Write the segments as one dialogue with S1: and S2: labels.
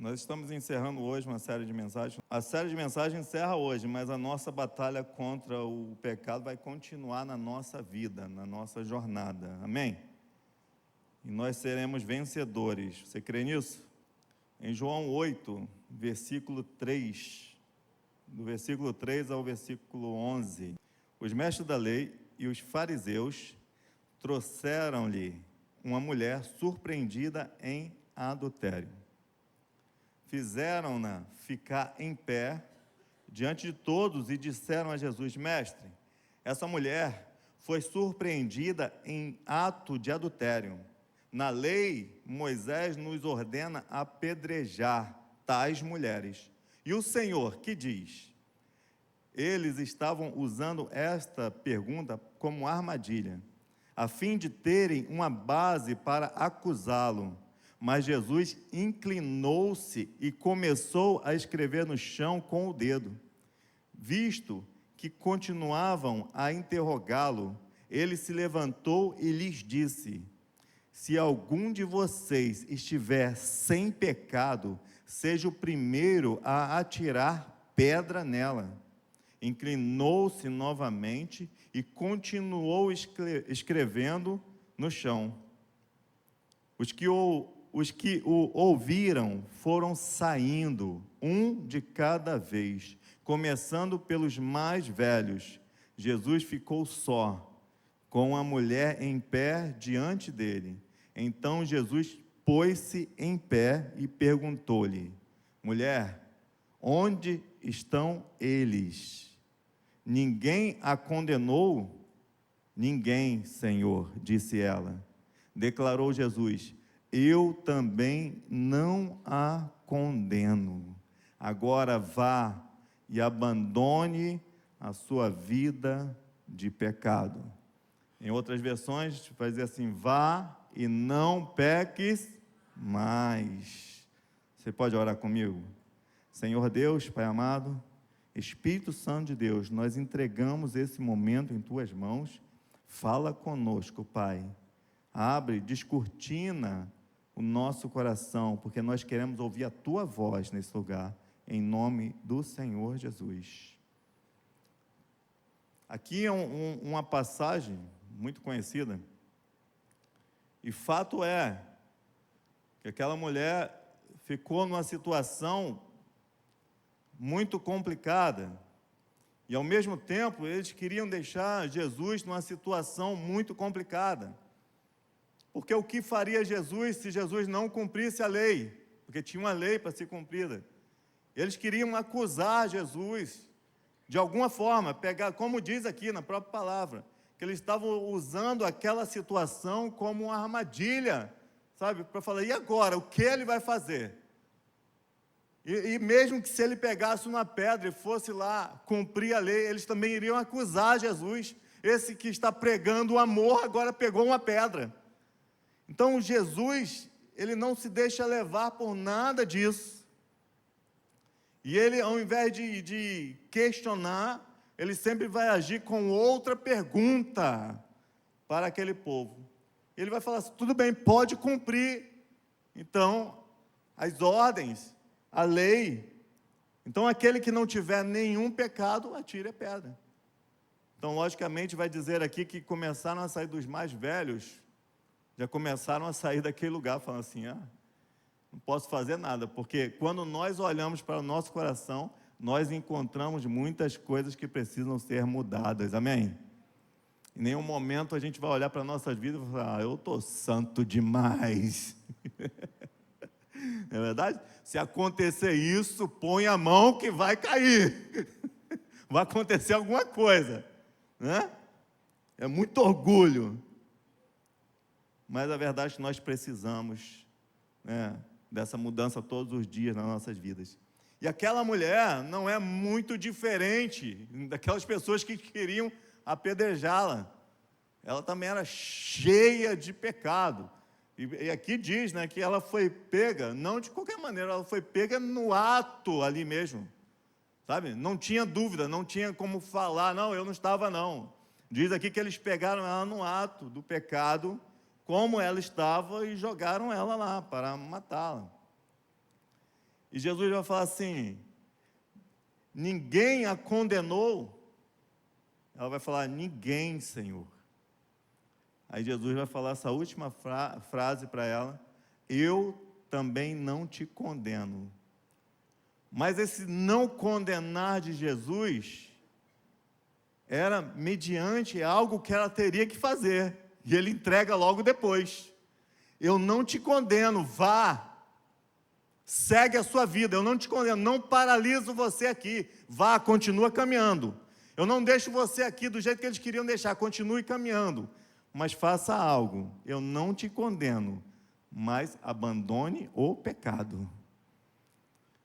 S1: Nós estamos encerrando hoje uma série de mensagens. A série de mensagens encerra hoje, mas a nossa batalha contra o pecado vai continuar na nossa vida, na nossa jornada. Amém? E nós seremos vencedores. Você crê nisso? Em João 8, versículo 3, do versículo 3 ao versículo 11, os mestres da lei e os fariseus trouxeram-lhe uma mulher surpreendida em adultério. Fizeram-na ficar em pé diante de todos e disseram a Jesus: Mestre, essa mulher foi surpreendida em ato de adultério. Na lei, Moisés nos ordena apedrejar tais mulheres. E o Senhor, que diz? Eles estavam usando esta pergunta como armadilha, a fim de terem uma base para acusá-lo. Mas Jesus inclinou-se e começou a escrever no chão com o dedo. Visto que continuavam a interrogá-lo, ele se levantou e lhes disse: Se algum de vocês estiver sem pecado, seja o primeiro a atirar pedra nela. Inclinou-se novamente e continuou escrevendo no chão. Os que o ouviram foram saindo, um de cada vez, começando pelos mais velhos. Jesus ficou só, com a mulher em pé diante dele. Então Jesus pôs-se em pé e perguntou-lhe: Mulher, onde estão eles? Ninguém a condenou? Ninguém, Senhor, disse ela. Declarou Jesus: Eu também não a condeno. Agora vá e abandone a sua vida de pecado. Em outras versões, vai dizer assim: vá e não peques mais. Você pode orar comigo? Senhor Deus, Pai amado, Espírito Santo de Deus, nós entregamos esse momento em Tuas mãos. Fala conosco, Pai. Abre, descortina o nosso coração, porque nós queremos ouvir a Tua voz nesse lugar, em nome do Senhor Jesus. Aqui é uma passagem muito conhecida, e fato é que aquela mulher ficou numa situação muito complicada, e ao mesmo tempo eles queriam deixar Jesus numa situação muito complicada, porque o que faria Jesus se Jesus não cumprisse a lei? Porque tinha uma lei para ser cumprida. Eles queriam acusar Jesus, de alguma forma, pegar, como diz aqui na própria palavra, que eles estavam usando aquela situação como uma armadilha, sabe, para falar: e agora, o que ele vai fazer? E mesmo que se ele pegasse uma pedra e fosse lá cumprir a lei, eles também iriam acusar Jesus. Esse que está pregando o amor, agora pegou uma pedra. Então Jesus, ele não se deixa levar por nada disso. E ele, ao invés de questionar, ele sempre vai agir com outra pergunta para aquele povo. Ele vai falar assim: tudo bem, pode cumprir, então, as ordens, a lei. Então, aquele que não tiver nenhum pecado, atire a pedra. Então, logicamente, vai dizer aqui que começaram a sair dos mais velhos, já começaram a sair daquele lugar, falando assim: não posso fazer nada, porque quando nós olhamos para o nosso coração, nós encontramos muitas coisas que precisam ser mudadas, amém? Em nenhum momento a gente vai olhar para a nossa vida e falar: eu estou santo demais. Não é verdade? Se acontecer isso, põe a mão que vai cair. Vai acontecer alguma coisa, né? É muito orgulho. Mas a verdade é que nós precisamos, né, dessa mudança todos os dias nas nossas vidas. E aquela mulher não é muito diferente daquelas pessoas que queriam apedrejá-la. Ela também era cheia de pecado. E aqui diz, né, que ela foi pega, não de qualquer maneira, ela foi pega no ato ali mesmo, sabe? Não tinha dúvida, não tinha como falar: não, eu não estava não. Diz aqui que eles pegaram ela no ato do pecado, como ela estava, e jogaram ela lá para matá-la. E Jesus vai falar assim: ninguém a condenou? Ela vai falar: ninguém, Senhor. Aí Jesus vai falar essa última frase para ela: eu também não te condeno. Mas esse não condenar de Jesus era mediante algo que ela teria que fazer, e ele entrega logo depois: eu não te condeno, vá, segue a sua vida, eu não te condeno, não paraliso você aqui, vá, continua caminhando, eu não deixo você aqui do jeito que eles queriam deixar, continue caminhando, mas faça algo, eu não te condeno, mas abandone o pecado.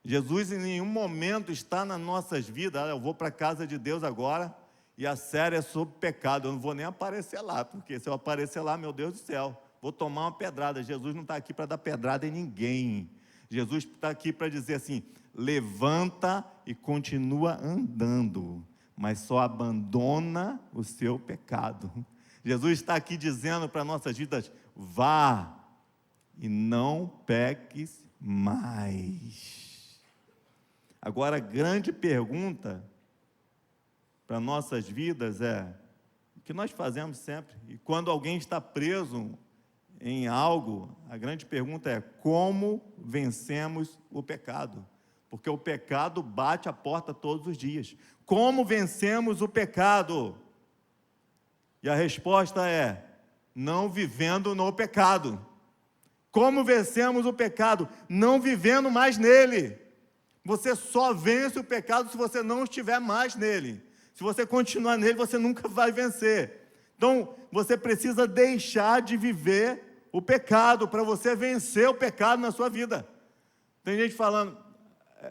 S1: Jesus em nenhum momento está nas nossas vidas: eu vou para a casa de Deus agora, e a série é sobre pecado, eu não vou nem aparecer lá, porque se eu aparecer lá, meu Deus do céu, vou tomar uma pedrada. Jesus não está aqui para dar pedrada em ninguém. Jesus está aqui para dizer assim: levanta e continua andando, mas só abandona o seu pecado. Jesus está aqui dizendo para nossas vidas: vá e não peques mais. Agora, a grande pergunta para nossas vidas é o que nós fazemos sempre, e quando alguém está preso em algo, a grande pergunta é: como vencemos o pecado? Porque o pecado bate a porta todos os dias. Como vencemos o pecado? E a resposta é: não vivendo no pecado. Como vencemos o pecado? Não vivendo mais nele. Você só vence o pecado se você não estiver mais nele. Se você continuar nele, você nunca vai vencer. Então, você precisa deixar de viver o pecado para você vencer o pecado na sua vida. Tem gente falando,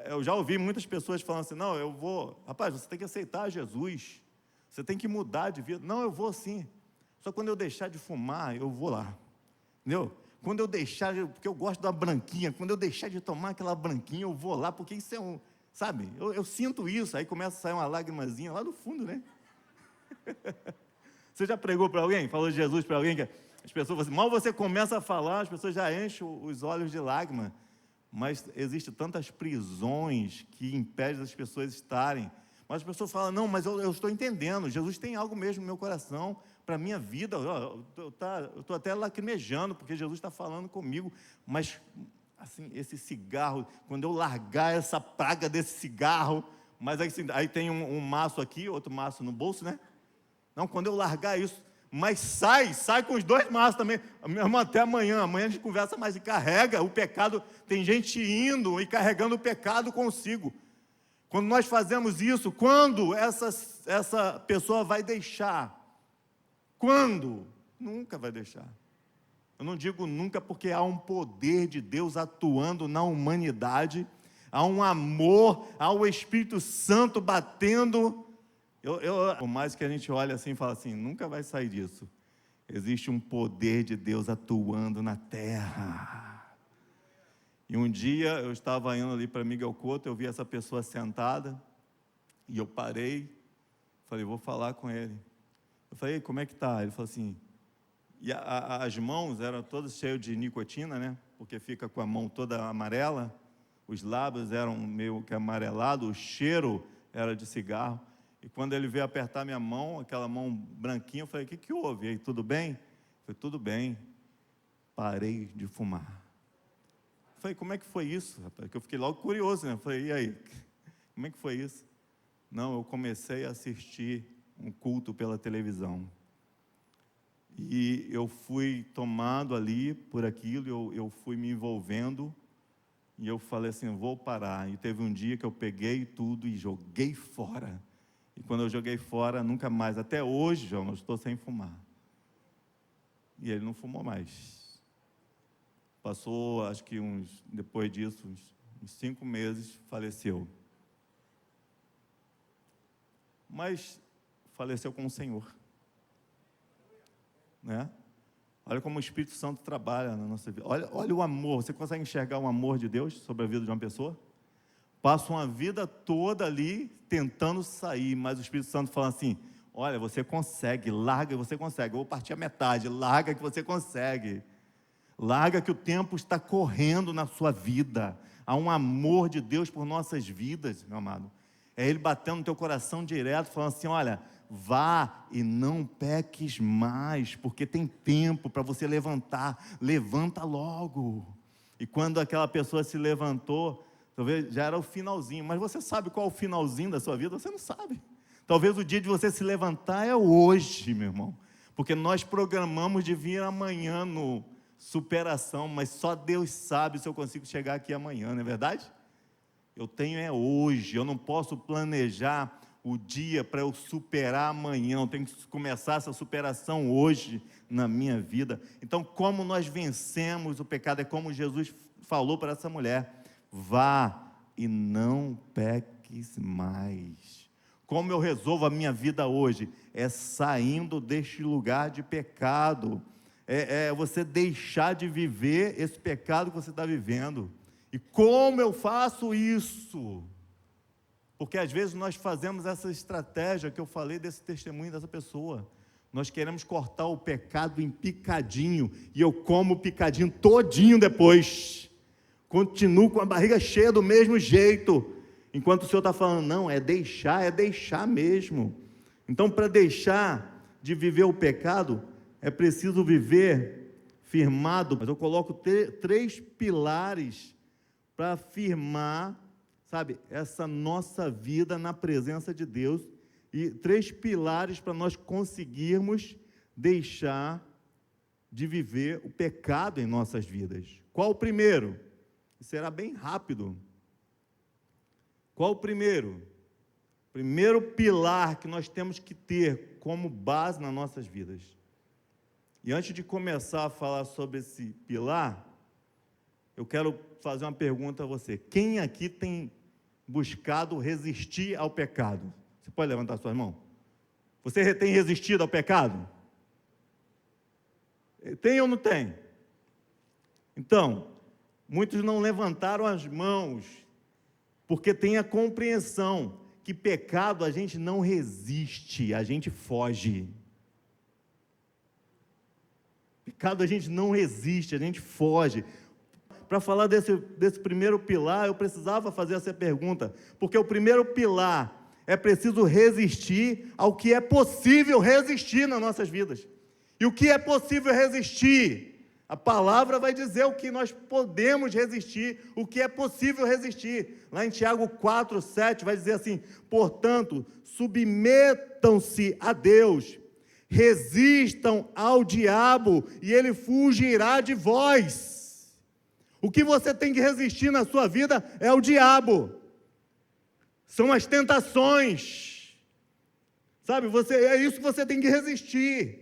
S1: eu já ouvi muitas pessoas falando assim: não, eu vou, rapaz, você tem que aceitar Jesus, você tem que mudar de vida. Não, eu vou sim, só quando eu deixar de fumar, eu vou lá, entendeu? Quando eu deixar, porque eu gosto da branquinha, quando eu deixar de tomar aquela branquinha, eu vou lá, porque isso é sabe, eu sinto isso, aí começa a sair uma lágrimazinha lá do fundo, né? Você já pregou para alguém, falou de Jesus para alguém, que as pessoas, mal você começa a falar, as pessoas já enchem os olhos de lágrima, mas existem tantas prisões que impedem as pessoas estarem, mas as pessoas falam: não, mas eu estou entendendo, Jesus tem algo mesmo no meu coração, para a minha vida, eu estou até lacrimejando, porque Jesus está falando comigo, mas, assim, esse cigarro, quando eu largar essa praga desse cigarro, mas aí tem um maço aqui, outro maço no bolso, né? Não, quando eu largar isso, mas sai com os dois maços também, meu irmão, até amanhã a gente conversa mais, e carrega o pecado, tem gente indo e carregando o pecado consigo. Quando nós fazemos isso, quando essa pessoa vai deixar? Quando? Nunca vai deixar. Eu não digo nunca, porque há um poder de Deus atuando na humanidade, há um amor, há o Espírito Santo batendo. Por mais que a gente olhe assim e fale assim: nunca vai sair disso. Existe um poder de Deus atuando na terra. E um dia eu estava indo ali para Miguel Couto, eu vi essa pessoa sentada, e eu parei, falei: vou falar com ele. Eu falei: como é que está? Ele falou assim, e as mãos eram todas cheias de nicotina, né? Porque fica com a mão toda amarela, os lábios eram meio que amarelados, o cheiro era de cigarro. E quando ele veio apertar minha mão, aquela mão branquinha, eu falei: o que houve? E aí, tudo bem? Eu falei: tudo bem, parei de fumar. Eu falei: como é que foi isso, rapaz? Que eu fiquei logo curioso, né? Eu falei: e aí, como é que foi isso? Não, eu comecei a assistir um culto pela televisão, e eu fui tomado ali por aquilo, eu fui me envolvendo, e eu falei assim: vou parar. E teve um dia que eu peguei tudo e joguei fora, e quando eu joguei fora, nunca mais, até hoje, João, eu estou sem fumar. E ele não fumou mais. Passou, acho que depois disso, uns 5 meses, faleceu. Mas faleceu com o Senhor, né? Olha como o Espírito Santo trabalha na nossa vida. Olha o amor. Você consegue enxergar o amor de Deus sobre a vida de uma pessoa? Passa uma vida toda ali tentando sair, mas o Espírito Santo fala assim: olha, você consegue, larga, você consegue. Eu vou partir a metade, larga que você consegue. Larga que o tempo está correndo na sua vida. Há um amor de Deus por nossas vidas, meu amado. É Ele batendo no teu coração direto, falando assim: olha, vá e não peques mais, porque tem tempo para você levantar, levanta logo. E quando aquela pessoa se levantou, talvez já era o finalzinho, mas você sabe qual é o finalzinho da sua vida? Você não sabe. Talvez o dia de você se levantar é hoje, meu irmão, porque nós programamos de vir amanhã no superação, mas só Deus sabe se eu consigo chegar aqui amanhã, não é verdade? Eu tenho é hoje, eu não posso planejar o dia para eu superar amanhã, eu tenho que começar essa superação hoje na minha vida. Então, como nós vencemos o pecado? É como Jesus falou para essa mulher: vá e não peques mais. Como eu resolvo a minha vida hoje? É saindo deste lugar de pecado, é você deixar de viver esse pecado que você está vivendo. E como eu faço isso? Porque às vezes nós fazemos essa estratégia que eu falei desse testemunho dessa pessoa. Nós queremos cortar o pecado em picadinho, e eu como o picadinho todinho depois. Continuo com a barriga cheia do mesmo jeito. Enquanto o Senhor está falando: não, é deixar mesmo. Então, para deixar de viver o pecado, é preciso viver firmado. Mas eu coloco três pilares para firmar, sabe, essa nossa vida na presença de Deus, e três pilares para nós conseguirmos deixar de viver o pecado em nossas vidas. Qual o primeiro? Será bem rápido. Qual o primeiro? Primeiro pilar que nós temos que ter como base nas nossas vidas. E antes de começar a falar sobre esse pilar, eu quero fazer uma pergunta a você: quem aqui tem buscado resistir ao pecado? Você pode levantar suas mãos? Você tem resistido ao pecado? Tem ou não tem? Então, muitos não levantaram as mãos, porque tem a compreensão que pecado a gente não resiste, a gente foge. Pecado a gente não resiste, a gente foge. Para falar desse primeiro pilar, eu precisava fazer essa pergunta, porque o primeiro pilar é preciso resistir ao que é possível resistir nas nossas vidas. E o que é possível resistir? A palavra vai dizer o que nós podemos resistir, o que é possível resistir. Lá em Tiago 4:7 vai dizer assim: portanto, submetam-se a Deus, resistam ao diabo e ele fugirá de vós. O que você tem que resistir na sua vida é o diabo, são as tentações, sabe? É isso que você tem que resistir.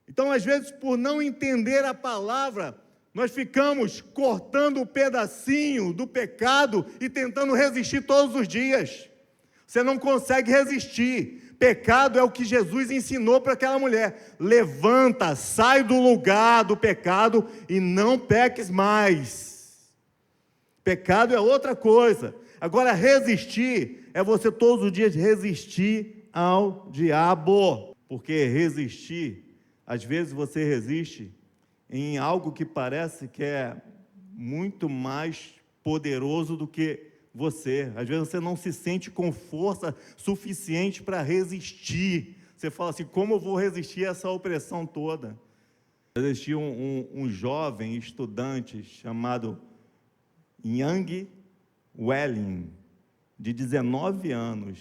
S1: Então, às vezes, por não entender a palavra, nós ficamos cortando um pedacinho do pecado e tentando resistir todos os dias. Você não consegue resistir. Pecado é o que Jesus ensinou para aquela mulher: levanta, sai do lugar do pecado e não peques mais. Pecado é outra coisa. Agora, resistir é você todos os dias resistir ao diabo. Porque resistir, às vezes você resiste em algo que parece que é muito mais poderoso do que você. Às vezes você não se sente com força suficiente para resistir. Você fala assim: como eu vou resistir a essa opressão toda? Existia um jovem estudante chamado Yang Welling, de 19 anos,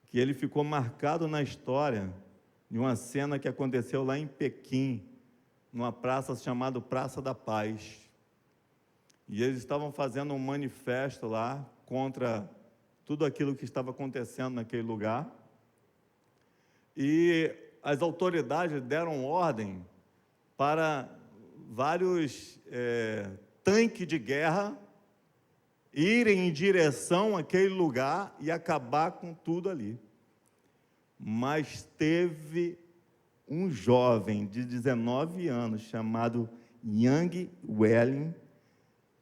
S1: que ele ficou marcado na história de uma cena que aconteceu lá em Pequim, numa praça chamada Praça da Paz. E eles estavam fazendo um manifesto lá contra tudo aquilo que estava acontecendo naquele lugar. E as autoridades deram ordem para vários tanques de guerra irem em direção àquele lugar e acabar com tudo ali. Mas teve um jovem de 19 anos chamado Yang Welling,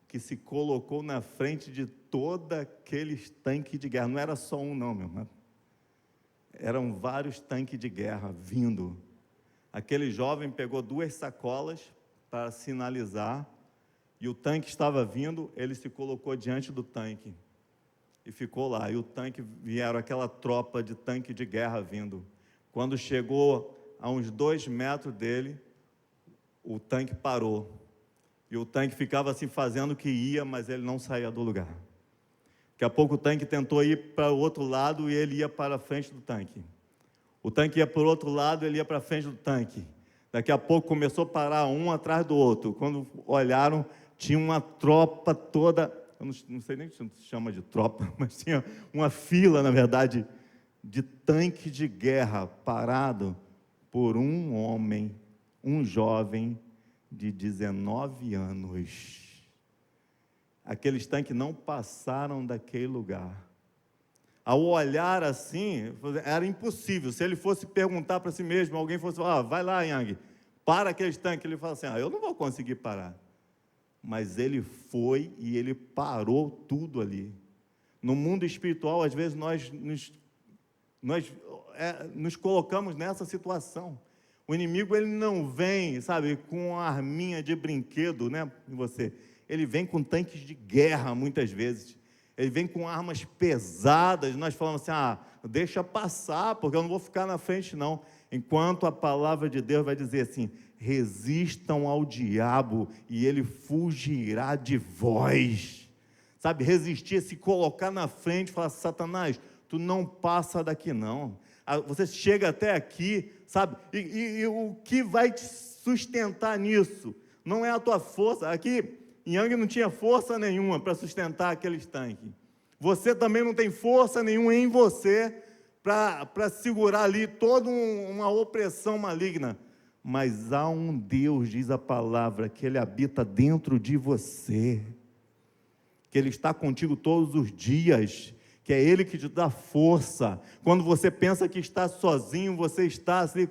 S1: que se colocou na frente de todos aqueles tanques de guerra. Não era só um não, meu irmão. Eram vários tanques de guerra vindo. Aquele jovem pegou 2 sacolas para sinalizar, E o tanque estava vindo, ele se colocou diante do tanque e ficou lá. E o tanque, vieram aquela tropa de tanque de guerra vindo. Quando chegou a uns 2 metros dele, o tanque parou. E o tanque ficava assim fazendo o que ia, mas ele não saía do lugar. Daqui a pouco o tanque tentou ir para o outro lado e ele ia para a frente do tanque. O tanque ia para o outro lado, ele ia para a frente do tanque. Daqui a pouco começou a parar um atrás do outro. Quando olharam, tinha uma tropa toda, eu não sei nem se chama de tropa, mas tinha uma fila, na verdade, de tanque de guerra parado por um homem, um jovem de 19 anos. Aqueles tanques não passaram daquele lugar. Ao olhar assim, era impossível. Se ele fosse perguntar para si mesmo, alguém fosse falar, vai lá, Yang, para aqueles tanques. Ele fala assim, eu não vou conseguir parar. Mas ele foi e ele parou tudo ali. No mundo espiritual, às vezes, nós nos colocamos nessa situação. O inimigo, ele não vem, sabe, com uma arminha de brinquedo, né, em você. Ele vem com tanques de guerra, muitas vezes. Ele vem com armas pesadas. Nós falamos assim, deixa passar, porque eu não vou ficar na frente, não. Enquanto a palavra de Deus vai dizer assim, resistam ao diabo e ele fugirá de vós. Sabe, resistir, se colocar na frente e falar, Satanás, tu não passa daqui não. Você chega até aqui, sabe, e o que vai te sustentar nisso? Não é a tua força. Aqui, Yang não tinha força nenhuma para sustentar aqueles tanques. Você também não tem força nenhuma em você para segurar ali toda uma opressão maligna. Mas há um Deus, diz a palavra, que Ele habita dentro de você, que Ele está contigo todos os dias, que é Ele que te dá força. Quando você pensa que está sozinho, você está assim,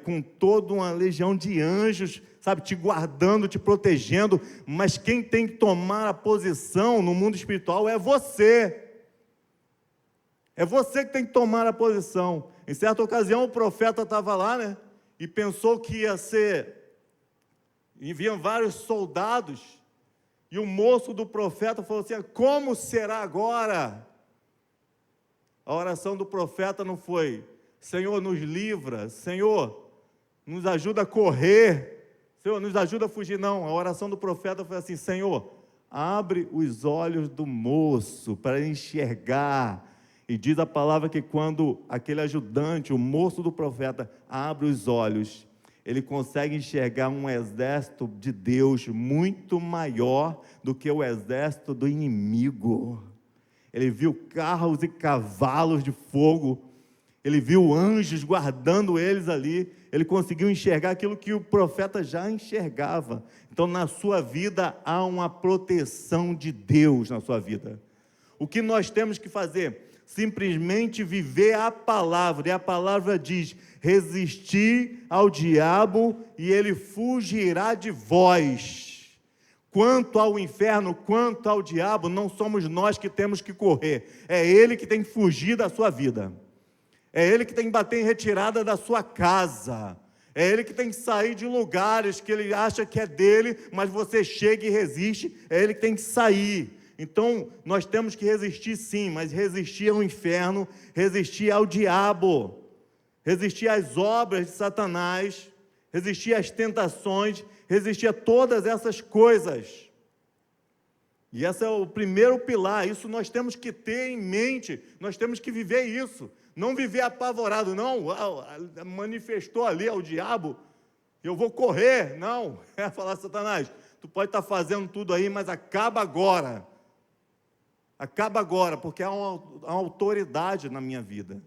S1: com toda uma legião de anjos, sabe, te guardando, te protegendo, mas quem tem que tomar a posição no mundo espiritual é você. É você que tem que tomar a posição. Em certa ocasião, o profeta estava lá, né, e pensou que enviam vários soldados, e o moço do profeta falou assim, como será agora? A oração do profeta não foi, Senhor, nos livra, Senhor, nos ajuda a correr, Senhor, nos ajuda a fugir, não. A oração do profeta foi assim, Senhor, abre os olhos do moço para enxergar. E diz a palavra que quando aquele ajudante, o moço do profeta, abre os olhos, ele consegue enxergar um exército de Deus muito maior do que o exército do inimigo. Ele viu carros e cavalos de fogo, ele viu anjos guardando eles ali, ele conseguiu enxergar aquilo que o profeta já enxergava. Então, na sua vida, há uma proteção de Deus na sua vida. O que nós temos que fazer? Simplesmente viver a palavra, e a palavra diz, resistir ao diabo e ele fugirá de vós. Quanto ao inferno, quanto ao diabo, não somos nós que temos que correr, é ele que tem que fugir da sua vida, é ele que tem que bater em retirada da sua casa, é ele que tem que sair de lugares que ele acha que é dele, mas você chega e resiste, é ele que tem que sair. Então, nós temos que resistir sim, mas resistir ao inferno, resistir ao diabo, resistir às obras de Satanás, resistir às tentações, resistir a todas essas coisas. E esse é o primeiro pilar, isso nós temos que ter em mente, nós temos que viver isso, não viver apavorado, não, manifestou ali ao diabo, eu vou correr, não, é falar, Satanás, tu pode estar fazendo tudo aí, mas acaba agora, porque há uma autoridade na minha vida,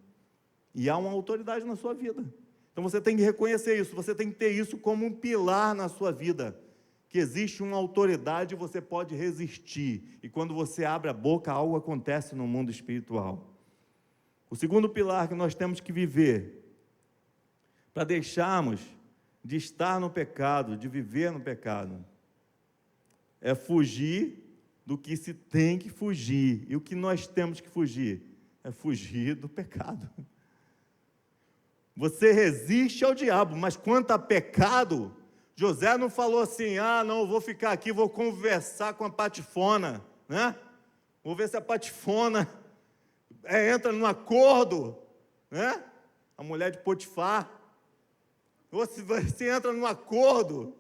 S1: e há uma autoridade na sua vida. Então você tem que reconhecer isso, você tem que ter isso como um pilar na sua vida, que existe uma autoridade e você pode resistir, e quando você abre a boca, algo acontece no mundo espiritual. O segundo pilar que nós temos que viver, para deixarmos de estar no pecado, de viver no pecado, é fugir do que se tem que fugir. E o que nós temos que fugir? É fugir do pecado. Você resiste ao diabo, mas quanto a pecado, José não falou assim, não, eu vou ficar aqui, vou conversar com a Patifona, né? Vou ver se a Patifona entra num acordo, né? A mulher de Potifar. Ou se entra num acordo,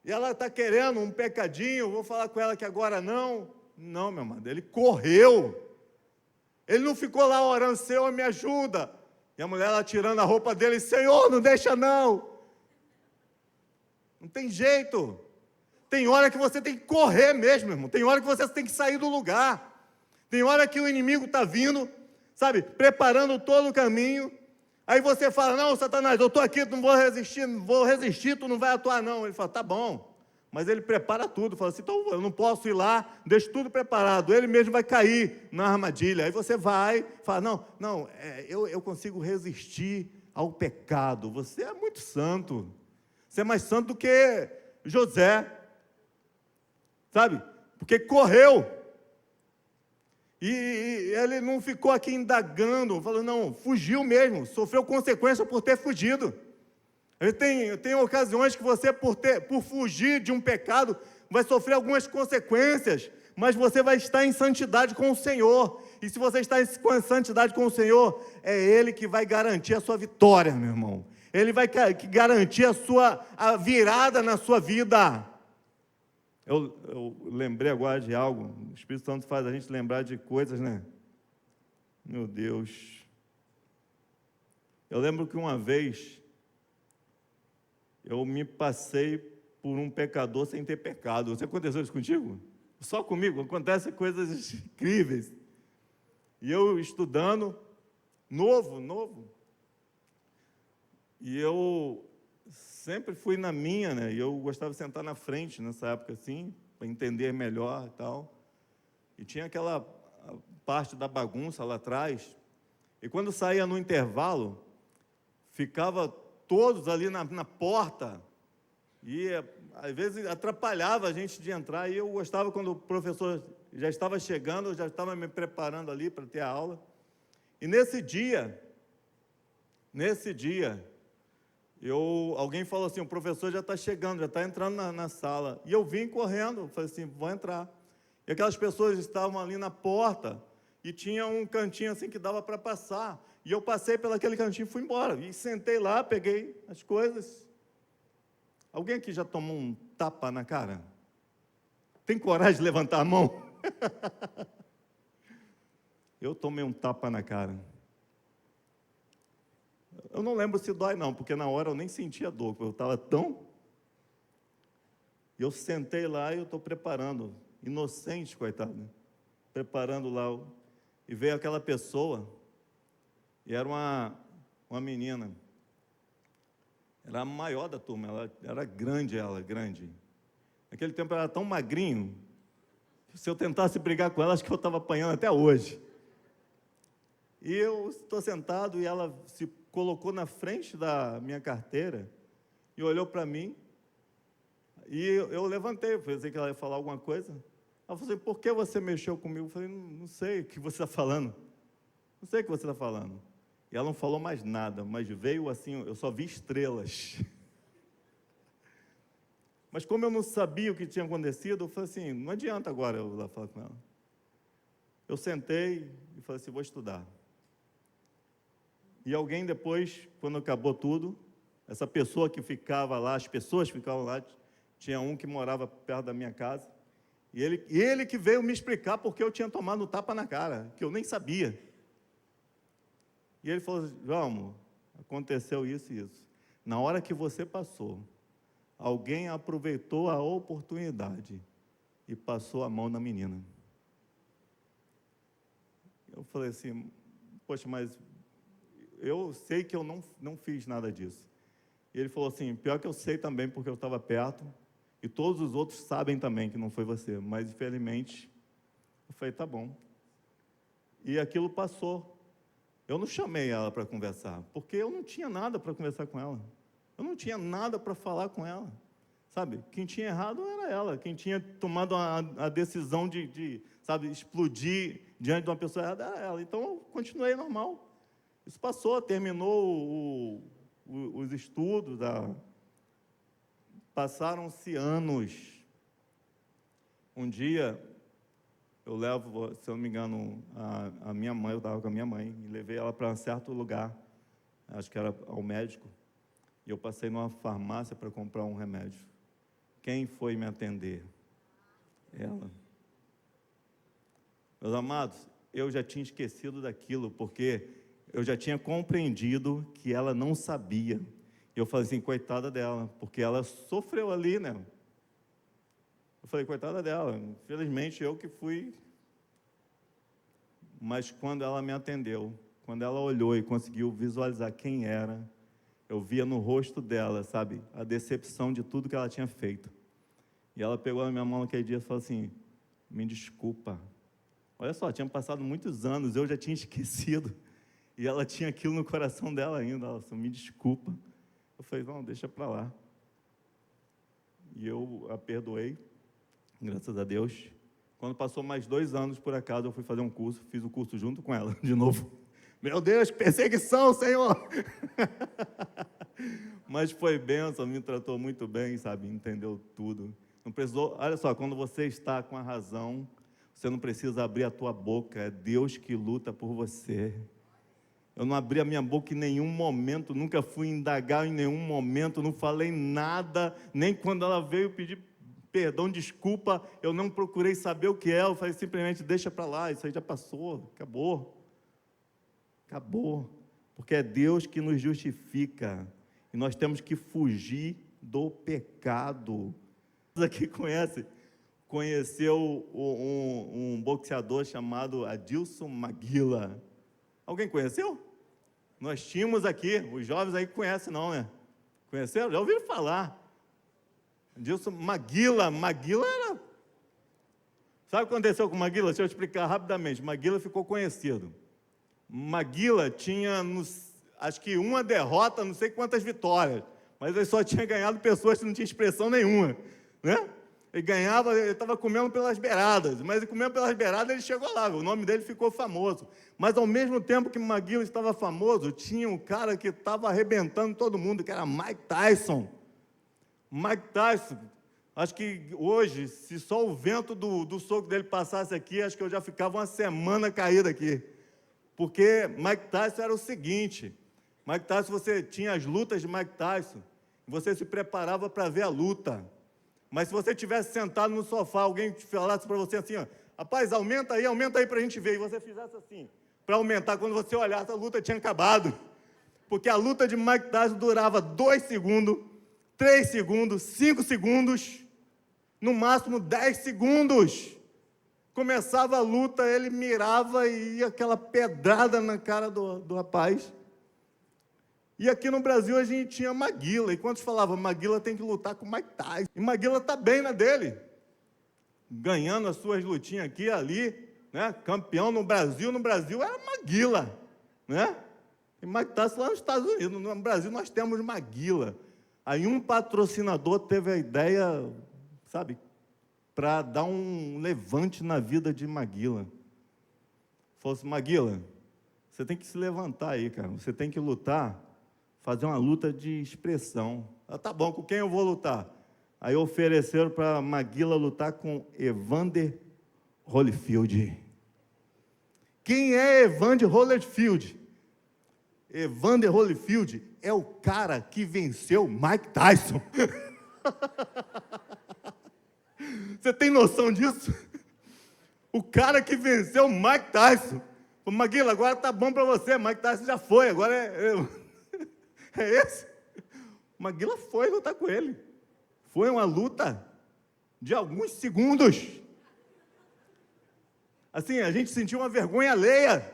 S1: e ela está querendo um pecadinho, vou falar com ela que agora não. Não, meu amado, ele correu. Ele não ficou lá orando, Senhor, me ajuda. E a mulher lá tirando a roupa dele, Senhor, não deixa não. Não tem jeito. Tem hora que você tem que correr mesmo, irmão. Tem hora que você tem que sair do lugar. Tem hora que o inimigo está vindo, sabe, preparando todo o caminho. Aí você fala, não, Satanás, eu estou aqui, não vou resistir, tu não vai atuar não. Ele fala, tá bom. Mas ele prepara tudo, fala assim, então eu não posso ir lá, deixa tudo preparado, ele mesmo vai cair na armadilha. Aí você vai, fala, não, eu consigo resistir ao pecado. Você é muito santo. Você é mais santo do que José, sabe? Porque correu. E ele não ficou aqui indagando, falou, não, fugiu mesmo, sofreu consequência por ter fugido. Tem ocasiões que você, por fugir de um pecado, vai sofrer algumas consequências, mas você vai estar em santidade com o Senhor. E se você está em santidade com o Senhor, é Ele que vai garantir a sua vitória, meu irmão. Ele vai garantir a virada na sua vida. Eu lembrei agora de algo, o Espírito Santo faz a gente lembrar de coisas, né? Meu Deus. Eu lembro que uma vez, eu me passei por um pecador sem ter pecado. Você aconteceu isso contigo? Só comigo, acontecem coisas incríveis. E eu estudando, novo. E eu sempre fui na minha, né? E eu gostava de sentar na frente nessa época assim, para entender melhor e tal. E tinha aquela parte da bagunça lá atrás. E quando saía no intervalo, ficava todos ali na porta. E às vezes atrapalhava a gente de entrar. E eu gostava quando o professor já estava chegando, eu já estava me preparando ali para ter a aula. E nesse dia, alguém falou assim, o professor já está chegando, já está entrando na sala. E eu vim correndo, falei assim, vou entrar. E aquelas pessoas estavam ali na porta, e tinha um cantinho assim que dava para passar. E eu passei pelaquele cantinho e fui embora. E sentei lá, peguei as coisas. Alguém aqui já tomou um tapa na cara? Tem coragem de levantar a mão? Eu tomei um tapa na cara. Eu não lembro se dói não, porque na hora eu nem sentia dor, porque eu estava tão... E eu sentei lá e eu estou preparando, inocente, coitado, né? Preparando lá, e veio aquela pessoa, e era uma menina, era a maior da turma, ela era grande, Naquele tempo ela era tão magrinho, que se eu tentasse brigar com ela, acho que eu estava apanhando até hoje. E eu estou sentado e ela se colocou na frente da minha carteira e olhou para mim. E eu levantei, pensei que ela ia falar alguma coisa. Ela falou assim, por que você mexeu comigo? Eu falei, não sei o que você está falando. Não sei o que você está falando. E ela não falou mais nada, mas veio assim, eu só vi estrelas. Mas como eu não sabia o que tinha acontecido, eu falei assim, não adianta agora eu lá falar com ela. Eu sentei e falei assim, vou estudar. E alguém depois, quando acabou tudo, essa pessoa que ficava lá, as pessoas que ficavam lá, tinha um que morava perto da minha casa, e ele que veio me explicar porque eu tinha tomado um tapa na cara, que eu nem sabia. E ele falou, João, aconteceu isso e isso. Na hora que você passou, alguém aproveitou a oportunidade e passou a mão na menina. Eu falei assim, poxa, mas eu sei que eu não fiz nada disso. E ele falou assim, pior que eu sei também, porque eu estava perto, e todos os outros sabem também que não foi você, mas infelizmente, eu falei, tá bom. E aquilo passou. Eu não chamei ela para conversar, porque eu não tinha nada para conversar com ela. Eu não tinha nada para falar com ela. Sabe, quem tinha errado era ela, quem tinha tomado a decisão de explodir diante de uma pessoa errada era ela. Então, eu continuei normal. Isso passou, terminou os estudos Passaram-se anos. Um dia, eu levo, se eu não me engano, a minha mãe, eu estava com a minha mãe, e levei ela para um certo lugar, acho que era ao médico, e eu passei numa farmácia para comprar um remédio. Quem foi me atender? Ela. Meus amados, eu já tinha esquecido daquilo, porque eu já tinha compreendido que ela não sabia. E eu falei assim, coitada dela, porque ela sofreu ali, né? Eu falei, coitada dela, infelizmente eu que fui. Mas quando ela me atendeu, quando ela olhou e conseguiu visualizar quem era, eu via no rosto dela, sabe, a decepção de tudo que ela tinha feito. E ela pegou na minha mão naquele dia e falou assim, me desculpa. Olha só, tinham passado muitos anos, eu já tinha esquecido. E ela tinha aquilo no coração dela ainda, ela falou, me desculpa. Eu falei, não, deixa para lá. E eu a perdoei, graças a Deus. Quando passou mais 2 anos, por acaso, eu fui fazer um curso, fiz o curso junto com ela, de novo. Meu Deus, que perseguição, Senhor! Mas foi bênção, me tratou muito bem, sabe, entendeu tudo. Não precisou, olha só, quando você está com a razão, você não precisa abrir a tua boca, é Deus que luta por você. Eu não abri a minha boca em nenhum momento, nunca fui indagar em nenhum momento, não falei nada, nem quando ela veio pedir perdão, desculpa, eu não procurei saber o que é, eu falei simplesmente, deixa para lá, isso aí já passou, acabou. Acabou, porque é Deus que nos justifica, e nós temos que fugir do pecado. Você aqui conheceu um boxeador chamado Adilson Maguila. Alguém conheceu? Nós tínhamos aqui, os jovens aí conhecem não, né? Conheceram? Já ouviram falar. Adilson Maguila. Maguila era... Sabe o que aconteceu com Maguila? Deixa eu explicar rapidamente. Maguila ficou conhecido. Maguila tinha, acho que uma derrota, não sei quantas vitórias, mas ele só tinha ganhado pessoas que não tinham expressão nenhuma, né? Ele ganhava, ele estava comendo pelas beiradas, mas ele comendo pelas beiradas, ele chegou lá, o nome dele ficou famoso. Mas ao mesmo tempo que Maguila estava famoso, tinha um cara que estava arrebentando todo mundo, que era Mike Tyson. Mike Tyson, acho que hoje, se só o vento do soco dele passasse aqui, acho que eu já ficava uma semana caído aqui. Porque Mike Tyson era o seguinte, Mike Tyson, você tinha as lutas de Mike Tyson, você se preparava para ver a luta. Mas se você estivesse sentado no sofá, alguém falasse para você assim, ó, rapaz, aumenta aí para a gente ver, e você fizesse assim, para aumentar, quando você olhasse, a luta tinha acabado. Porque a luta de Mike Tyson durava 2 segundos, 3 segundos, 5 segundos, no máximo 10 segundos. Começava a luta, ele mirava e ia aquela pedrada na cara do rapaz. E aqui no Brasil a gente tinha Maguila, e quantos falavam, Maguila tem que lutar com Mike Tyson. E Maguila está bem na dele, ganhando as suas lutinhas aqui e ali, né? Campeão no Brasil era Maguila, né? E Mike Tyson lá nos Estados Unidos, no Brasil nós temos Maguila. Aí um patrocinador teve a ideia, sabe, para dar um levante na vida de Maguila. Falou assim, Maguila, você tem que se levantar aí, cara, você tem que lutar, fazer uma luta de expressão. Ah, tá bom, com quem eu vou lutar? Aí ofereceram para Maguila lutar com Evander Holyfield. Quem é Evander Holyfield? Evander Holyfield é o cara que venceu Mike Tyson. Você tem noção disso? O cara que venceu Mike Tyson. O Maguila, agora tá bom para você, Mike Tyson já foi, agora é esse. O Maguila foi lutar com ele. Foi uma luta de alguns segundos. Assim, a gente sentiu uma vergonha alheia.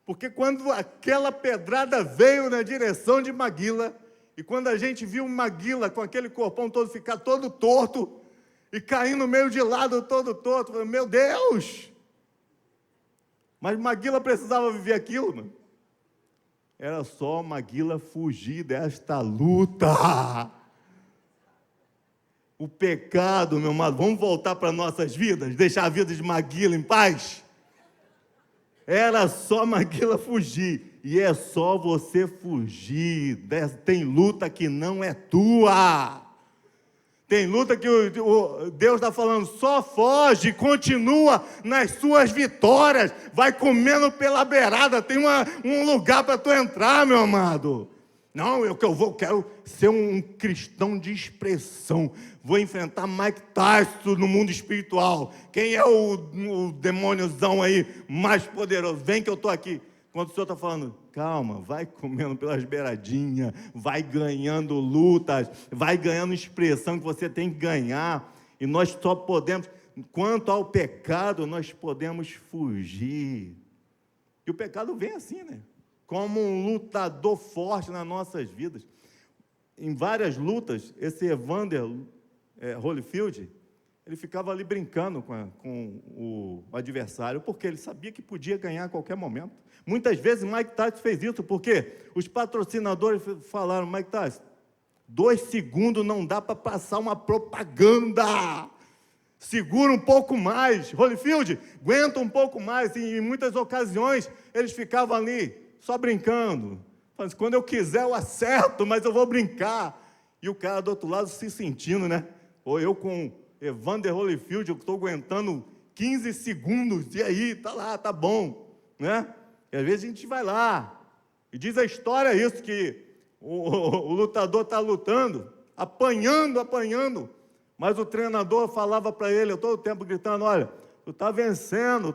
S1: Porque quando aquela pedrada veio na direção de Maguila, e quando a gente viu Maguila com aquele corpão todo ficar todo torto, e cair no meio de lado todo torto, falei, meu Deus! Mas Maguila precisava viver aquilo, mano. Era só Maguila fugir desta luta. O pecado, meu amado, vamos voltar para nossas vidas, deixar a vida de Maguila em paz? Era só Maguila fugir, e é só você fugir, tem luta que não é tua. Tem luta que Deus está falando, só foge, continua nas suas vitórias, vai comendo pela beirada, tem um lugar para tu entrar, meu amado. Não, quero ser um cristão de expressão, vou enfrentar Mike Tyson no mundo espiritual. Quem é o demôniozão aí mais poderoso? Vem que eu estou aqui. Quando o Senhor está falando, calma, vai comendo pelas beiradinhas, vai ganhando lutas, vai ganhando expressão que você tem que ganhar, e nós só podemos, quanto ao pecado, nós podemos fugir. E o pecado vem assim, né? Como um lutador forte nas nossas vidas. Em várias lutas, esse Evander Holyfield, ele ficava ali brincando com o adversário, porque ele sabia que podia ganhar a qualquer momento. Muitas vezes Mike Tyson fez isso, porque os patrocinadores falaram, Mike Tyson, 2 segundos não dá para passar uma propaganda. Segura um pouco mais. Holyfield, aguenta um pouco mais. E em muitas ocasiões, eles ficavam ali, só brincando. Mas quando eu quiser, eu acerto, mas eu vou brincar. E o cara do outro lado se sentindo, né? Ou eu com Evander Holyfield, eu estou aguentando 15 segundos, e aí, tá lá, tá bom, né? E às vezes a gente vai lá, e diz a história isso, que o lutador está lutando, apanhando, mas o treinador falava para ele, todo o tempo gritando, olha, tu está vencendo,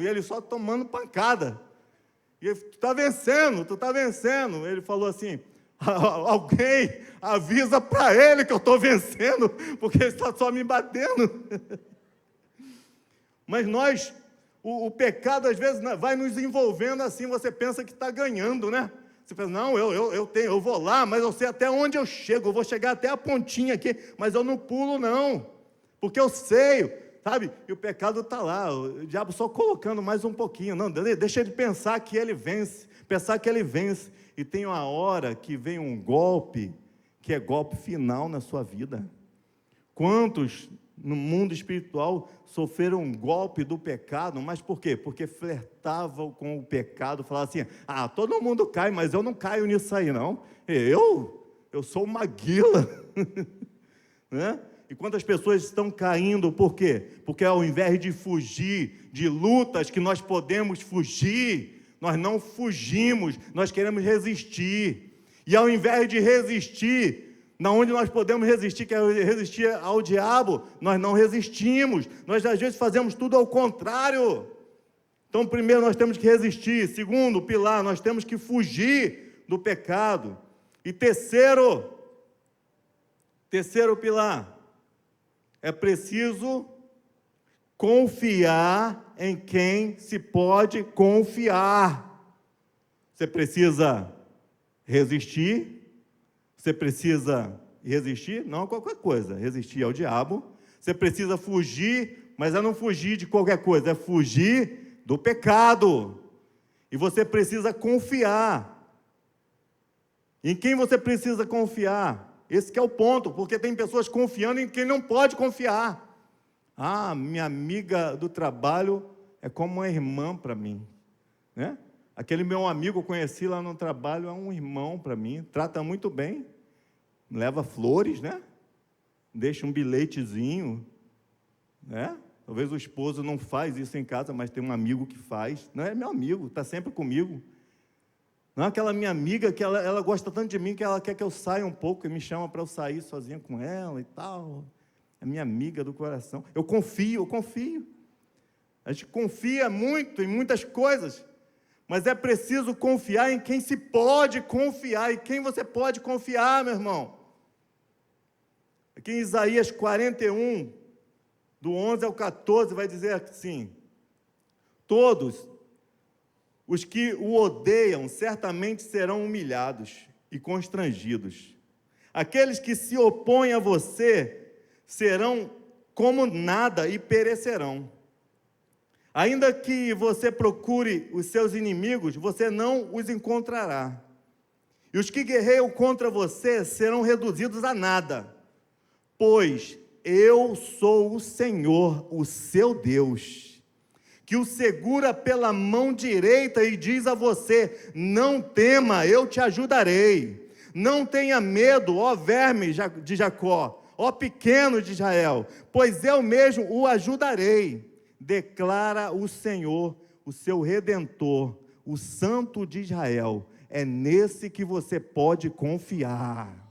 S1: e ele só tomando pancada, e ele, tu está vencendo, ele falou assim, alguém avisa para ele que eu estou vencendo, porque ele está só me batendo. Mas o pecado às vezes vai nos envolvendo assim, você pensa que está ganhando, né? Você pensa, não, eu vou lá, mas eu sei até onde eu chego, eu vou chegar até a pontinha aqui, mas eu não pulo não, porque eu sei, sabe? E o pecado está lá, o diabo só colocando mais um pouquinho, não, deixa ele pensar que ele vence, e tem uma hora que vem um golpe, que é golpe final na sua vida. Quantos no mundo espiritual sofreram um golpe do pecado, mas por quê? Porque flertavam com o pecado, falavam assim, todo mundo cai, mas eu não caio nisso aí não, eu sou uma guila, né? E quantas pessoas estão caindo, por quê? Porque ao invés de fugir de lutas que nós podemos fugir, nós não fugimos, nós queremos resistir, e ao invés de resistir, na onde nós podemos resistir, que é resistir ao diabo, nós não resistimos, nós às vezes fazemos tudo ao contrário. Então primeiro nós temos que resistir, segundo pilar, nós temos que fugir do pecado, e terceiro pilar, é preciso confiar em quem se pode confiar. Você precisa resistir, não a qualquer coisa, resistir ao diabo. Você precisa fugir, mas é não fugir de qualquer coisa, é fugir do pecado. E você precisa confiar. Em quem você precisa confiar? Esse que é o ponto, porque tem pessoas confiando em quem não pode confiar. Minha amiga do trabalho é como uma irmã para mim, né? Aquele meu amigo eu conheci lá no trabalho é um irmão para mim, trata muito bem, leva flores, né? Deixa um bilhetezinho, né? Talvez o esposo não faz isso em casa, mas tem um amigo que faz. Não é meu amigo, está sempre comigo. Não é aquela minha amiga que ela gosta tanto de mim que ela quer que eu saia um pouco e me chama para eu sair sozinha com ela e tal. É minha amiga do coração. Eu confio. A gente confia muito em muitas coisas, mas é preciso confiar em quem se pode confiar. E quem você pode confiar, meu irmão? Aqui em Isaías 41, do 11 ao 14, vai dizer assim: todos os que o odeiam certamente serão humilhados e constrangidos. Aqueles que se opõem a você serão como nada e perecerão. Ainda que você procure os seus inimigos, você não os encontrará. E os que guerreiam contra você serão reduzidos a nada, pois eu sou o Senhor, o seu Deus, que o segura pela mão direita e diz a você: não tema, eu te ajudarei. Não tenha medo, ó verme de Jacó, ó pequeno de Israel, pois eu mesmo o ajudarei, declara o Senhor, o seu Redentor, o Santo de Israel. É nesse que você pode confiar.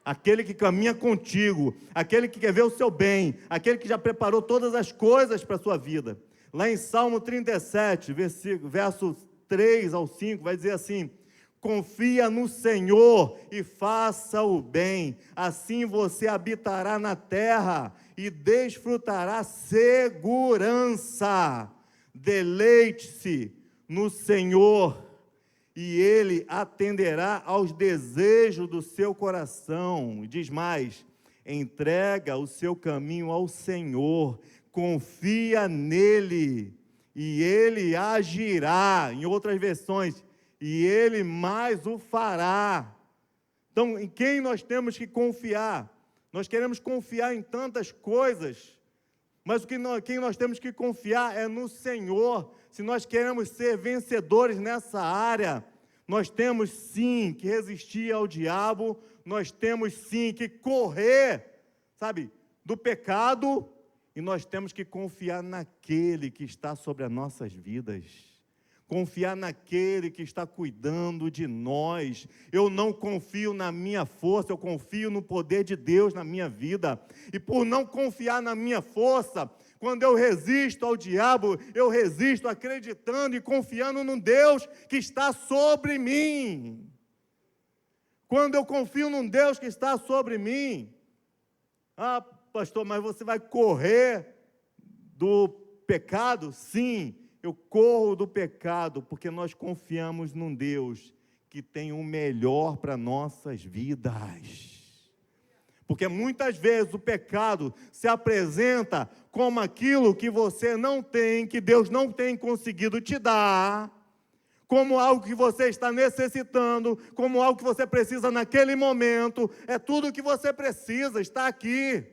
S1: Aquele que caminha contigo, aquele que quer ver o seu bem, aquele que já preparou todas as coisas para a sua vida. Lá em Salmo 37, versos 3 ao 5, vai dizer assim: confia no Senhor e faça o bem, assim você habitará na terra e desfrutará segurança. Deleite-se no Senhor e Ele atenderá aos desejos do seu coração. E diz mais: entrega o seu caminho ao Senhor, confia nele, e Ele agirá. Em outras versões, e Ele mais o fará. Então, em quem nós temos que confiar? Nós queremos confiar em tantas coisas, mas quem nós temos que confiar é no Senhor. Se nós queremos ser vencedores nessa área, nós temos sim que resistir ao diabo, nós temos sim que correr, do pecado, e nós temos que confiar naquele que está sobre as nossas vidas, confiar naquele que está cuidando de nós. Eu não confio na minha força, eu confio no poder de Deus na minha vida, e por não confiar na minha força, quando eu resisto ao diabo, eu resisto acreditando e confiando num Deus que está sobre mim. Quando eu confio num Deus que está sobre mim, pastor, mas você vai correr do pecado? Sim, eu corro do pecado, porque nós confiamos num Deus que tem o melhor para nossas vidas. Porque muitas vezes o pecado se apresenta como aquilo que você não tem, que Deus não tem conseguido te dar, como algo que você está necessitando, como algo que você precisa naquele momento. É tudo o que você precisa, está aqui.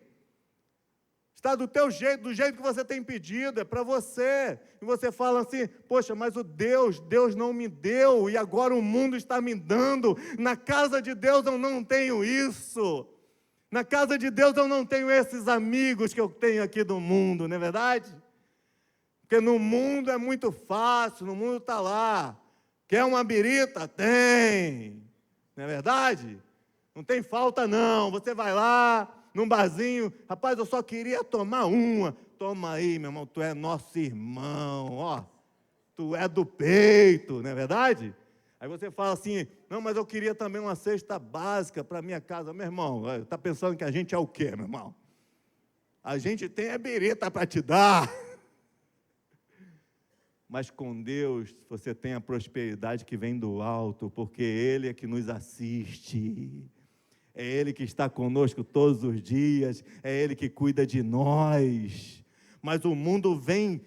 S1: Está do teu jeito, do jeito que você tem pedido, é para você. E você fala assim: poxa, mas Deus não me deu, e agora o mundo está me dando. Na casa de Deus eu não tenho isso. Na casa de Deus eu não tenho esses amigos que eu tenho aqui do mundo, não é verdade? Porque no mundo é muito fácil, no mundo está lá. Quer uma birita? Tem. Não é verdade? Não tem falta não. Você vai lá, num barzinho, rapaz, eu só queria tomar uma. Toma aí, meu irmão, tu é nosso irmão, ó. Tu é do peito, não é verdade? Aí você fala assim: não, mas eu queria também uma cesta básica para minha casa. Meu irmão, está pensando que a gente é o quê, meu irmão? A gente tem a birita para te dar. Mas com Deus você tem a prosperidade que vem do alto, porque Ele é que nos assiste. É Ele que está conosco todos os dias, é Ele que cuida de nós. Mas o mundo vem,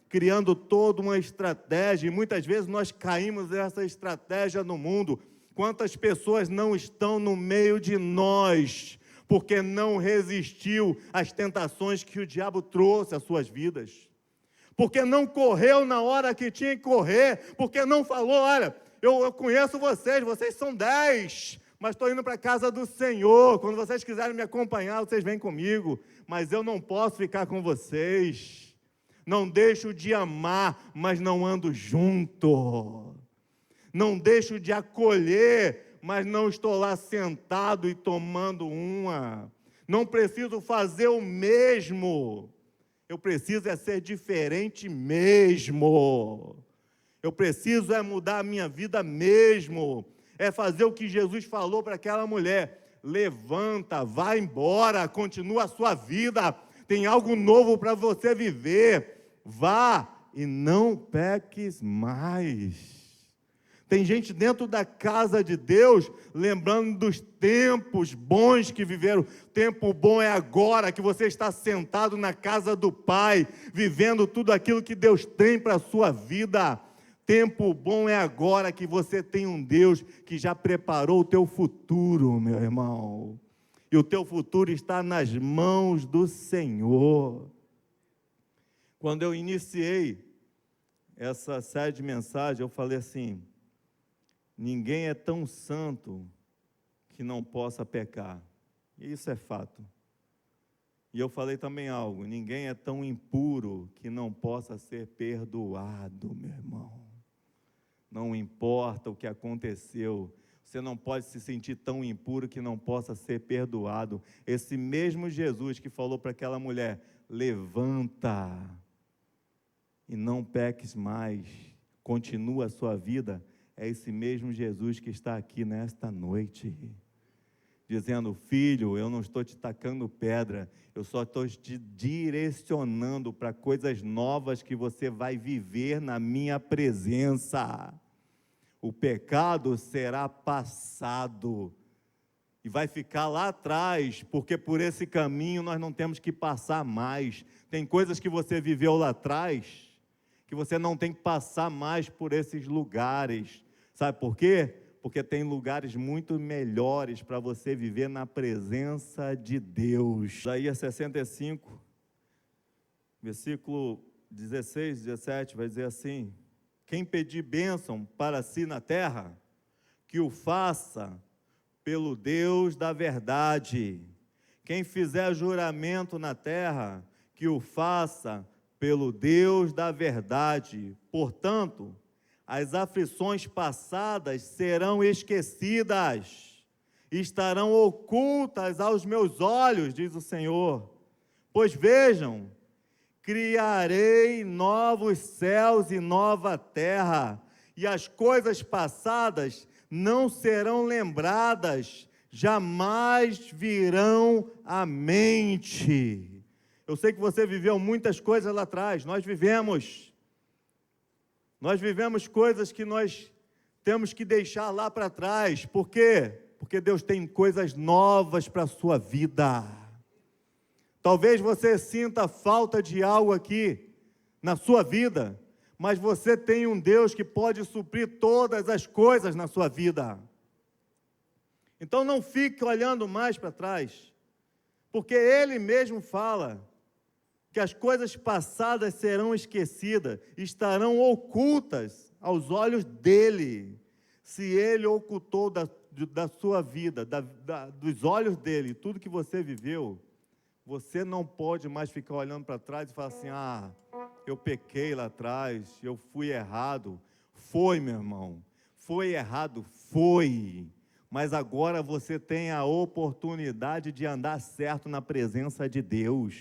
S1: criando toda uma estratégia, e muitas vezes nós caímos nessa estratégia no mundo. Quantas pessoas não estão no meio de nós, porque não resistiu às tentações que o diabo trouxe às suas vidas, porque não correu na hora que tinha que correr, porque não falou: olha, eu conheço vocês são 10, mas estou indo para a casa do Senhor, quando vocês quiserem me acompanhar, vocês vêm comigo, mas eu não posso ficar com vocês. Não deixo de amar, mas não ando junto. Não deixo de acolher, mas não estou lá sentado e tomando uma. Não preciso fazer o mesmo. Eu preciso ser diferente mesmo. Eu preciso mudar a minha vida mesmo. É fazer o que Jesus falou para aquela mulher: levanta, vai embora, continua a sua vida. Tem algo novo para você viver. Vá e não peques mais. Tem gente dentro da casa de Deus lembrando dos tempos bons que viveram. Tempo bom é agora, que você está sentado na casa do Pai, vivendo tudo aquilo que Deus tem para a sua vida. Tempo bom é agora, que você tem um Deus que já preparou o teu futuro, meu irmão. E o teu futuro está nas mãos do Senhor. Quando eu iniciei essa série de mensagens, eu falei assim: ninguém é tão santo que não possa pecar. E isso é fato. E eu falei também algo: ninguém é tão impuro que não possa ser perdoado, meu irmão. Não importa o que aconteceu, você não pode se sentir tão impuro que não possa ser perdoado. Esse mesmo Jesus que falou para aquela mulher: levanta e não peques mais, continua a sua vida, é esse mesmo Jesus que está aqui nesta noite, dizendo: filho, eu não estou te tacando pedra, eu só estou te direcionando para coisas novas que você vai viver na minha presença. O pecado será passado e vai ficar lá atrás, porque por esse caminho nós não temos que passar mais. Tem coisas que você viveu lá atrás, que você não tem que passar mais por esses lugares. Sabe por quê? Porque tem lugares muito melhores para você viver na presença de Deus. Isaías 65, versículo 16, 17, vai dizer assim: quem pedir bênção para si na terra, que o faça pelo Deus da verdade. Quem fizer juramento na terra, que o faça pelo Deus da verdade. Portanto, as aflições passadas serão esquecidas, estarão ocultas aos meus olhos, diz o Senhor. Pois vejam, criarei novos céus e nova terra, e as coisas passadas não serão lembradas, jamais virão à mente. Eu sei que você viveu muitas coisas lá atrás, nós vivemos coisas que nós temos que deixar lá para trás. Por quê? Porque Deus tem coisas novas para a sua vida. Talvez você sinta falta de algo aqui na sua vida, mas você tem um Deus que pode suprir todas as coisas na sua vida. Então não fique olhando mais para trás, porque Ele mesmo fala que as coisas passadas serão esquecidas, estarão ocultas aos olhos dEle. Se Ele ocultou da sua vida, dos olhos dEle, tudo que você viveu, você não pode mais ficar olhando para trás e falar assim: ah, eu pequei lá atrás, eu fui errado. Foi, meu irmão, foi errado, foi. Mas agora você tem a oportunidade de andar certo na presença de Deus,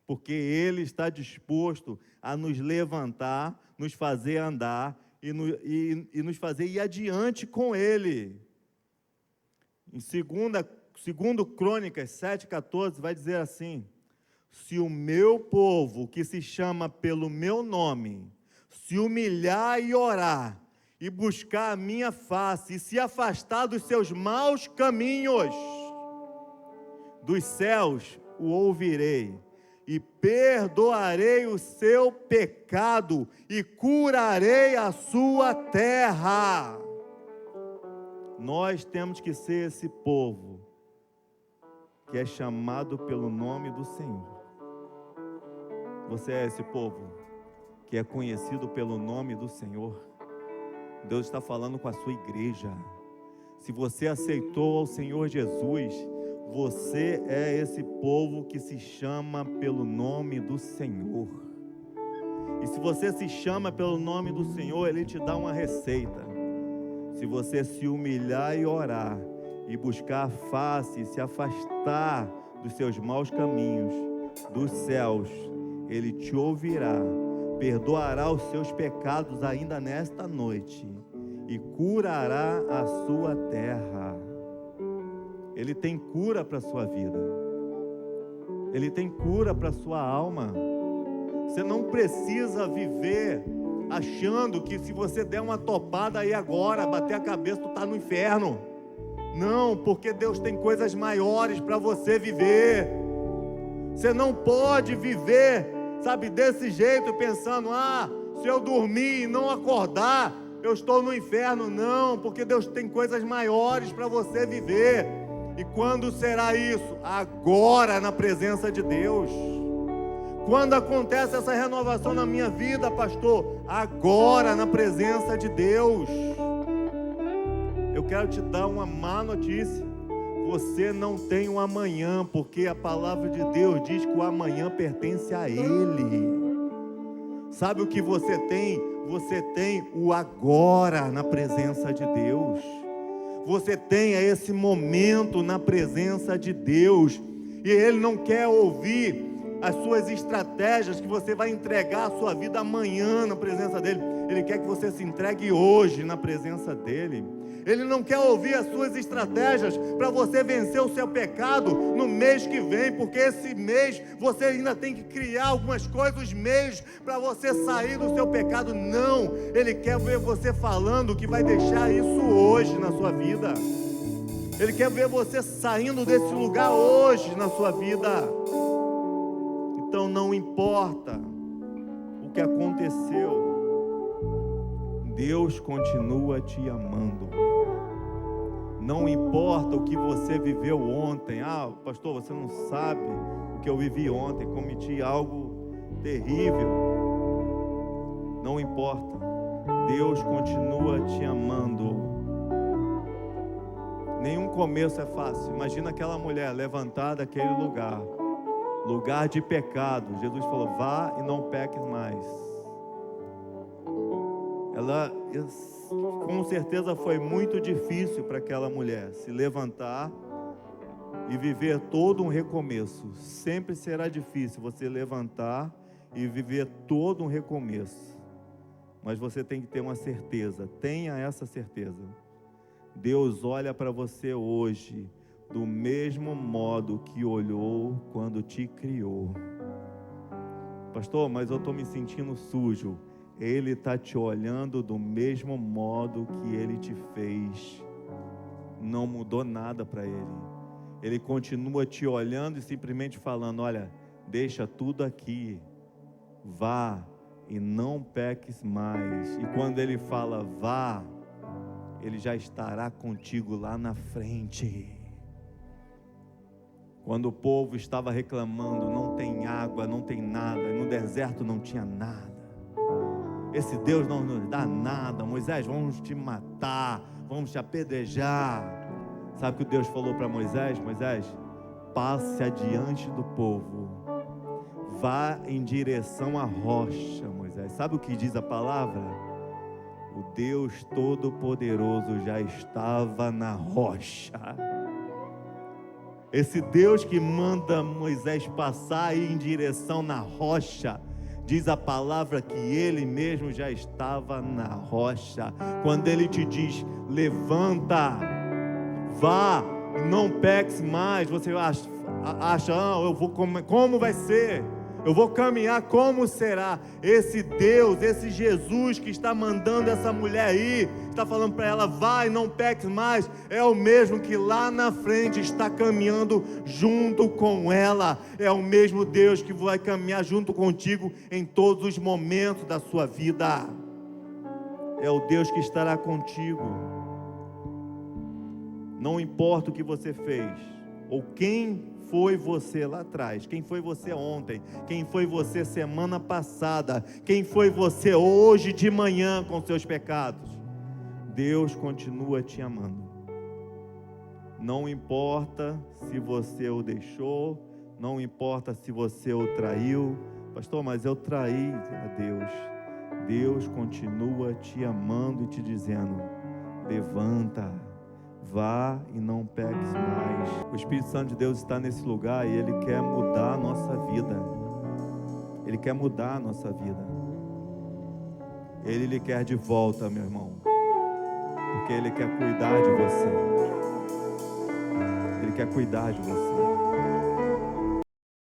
S1: porque Ele está disposto a nos levantar, nos fazer andar e nos fazer ir adiante com Ele. Em segundo Crônicas 7,14 vai dizer assim: se o meu povo, que se chama pelo meu nome, se humilhar e orar, e buscar a minha face, e se afastar dos seus maus caminhos, dos céus o ouvirei, e perdoarei o seu pecado, e curarei a sua terra. Nós temos que ser esse povo que é chamado pelo nome do Senhor. Você é esse povo que é conhecido pelo nome do Senhor. Deus está falando com a sua igreja. Se você aceitou ao Senhor Jesus, você é esse povo que se chama pelo nome do Senhor. E se você se chama pelo nome do Senhor, Ele te dá uma receita. Se você se humilhar e orar, e buscar a face, e se afastar dos seus maus caminhos, dos céus, Ele te ouvirá, perdoará os seus pecados ainda nesta noite, e curará a sua terra. Ele tem cura para a sua vida, Ele tem cura para a sua alma. Você não precisa viver achando que se você der uma topada aí agora, bater a cabeça, tu está no inferno. Não, porque Deus tem coisas maiores para você viver. Você não pode viver, sabe, desse jeito, pensando: ah, se eu dormir e não acordar, eu estou no inferno. Não, porque Deus tem coisas maiores para você viver. E quando será isso? Agora, na presença de Deus. Quando acontece essa renovação na minha vida, pastor? Agora, na presença de Deus. Eu quero te dar uma má notícia. Você não tem um amanhã, porque a palavra de Deus diz que o amanhã pertence a Ele. Sabe o que você tem? Você tem o agora na presença de Deus. Você tem esse momento na presença de Deus. E Ele não quer ouvir as suas estratégias que você vai entregar a sua vida amanhã na presença dEle. Ele quer que você se entregue hoje na presença dEle. Ele não quer ouvir as suas estratégias para você vencer o seu pecado no mês que vem, porque esse mês você ainda tem que criar algumas coisas, os meios para você sair do seu pecado. Não, Ele quer ver você falando que vai deixar isso hoje na sua vida. Ele quer ver você saindo desse lugar hoje na sua vida. Então não importa o que aconteceu, Deus continua te amando. Não importa o que você viveu ontem. Pastor, você não sabe o que eu vivi ontem. Cometi algo terrível. Não importa. Deus continua te amando. Nenhum começo é fácil. Imagina aquela mulher levantada daquele lugar de pecado. Jesus falou: vá e não peques mais. Ela, com certeza, foi muito difícil para aquela mulher se levantar e viver todo um recomeço. Sempre será difícil você levantar e viver todo um recomeço. Mas você tem que ter uma certeza, tenha essa certeza. Deus olha para você hoje do mesmo modo que olhou quando te criou. Pastor, mas eu estou me sentindo sujo. Ele está te olhando do mesmo modo que Ele te fez. Não mudou nada para Ele. Ele continua te olhando e simplesmente falando: olha, deixa tudo aqui, vá e não peques mais. E quando Ele fala vá, Ele já estará contigo lá na frente. Quando o povo estava reclamando, não tem água, não tem nada, no deserto não tinha nada. Esse Deus não nos dá nada. Moisés, vamos te matar, vamos te apedrejar. Sabe o que Deus falou para Moisés? Moisés, passe adiante do povo, vá em direção à rocha. Moisés, sabe o que diz a palavra? O Deus Todo-Poderoso já estava na rocha. Esse Deus que manda Moisés passar e ir em direção na rocha, diz a palavra que Ele mesmo já estava na rocha. Quando Ele te diz, levanta, vá, não peques mais, você acha, eu vou, como vai ser? Eu vou caminhar, como será? Esse Deus, esse Jesus que está mandando essa mulher aí, está falando para ela, vai, não peques mais, é o mesmo que lá na frente está caminhando junto com ela. É o mesmo Deus que vai caminhar junto contigo em todos os momentos da sua vida. É o Deus que estará contigo. Não importa o que você fez, ou quem foi você lá atrás, quem foi você ontem, quem foi você semana passada, quem foi você hoje de manhã com seus pecados. Deus continua te amando. Não importa se você o deixou, não importa se você o traiu. Pastor, mas eu traí a Deus. Deus continua te amando e te dizendo, levanta, vá e não peques mais. O Espírito Santo de Deus está nesse lugar e Ele quer mudar a nossa vida. Ele quer mudar a nossa vida. Ele lhe quer de volta, meu irmão, porque Ele quer cuidar de você. Ele quer cuidar de você.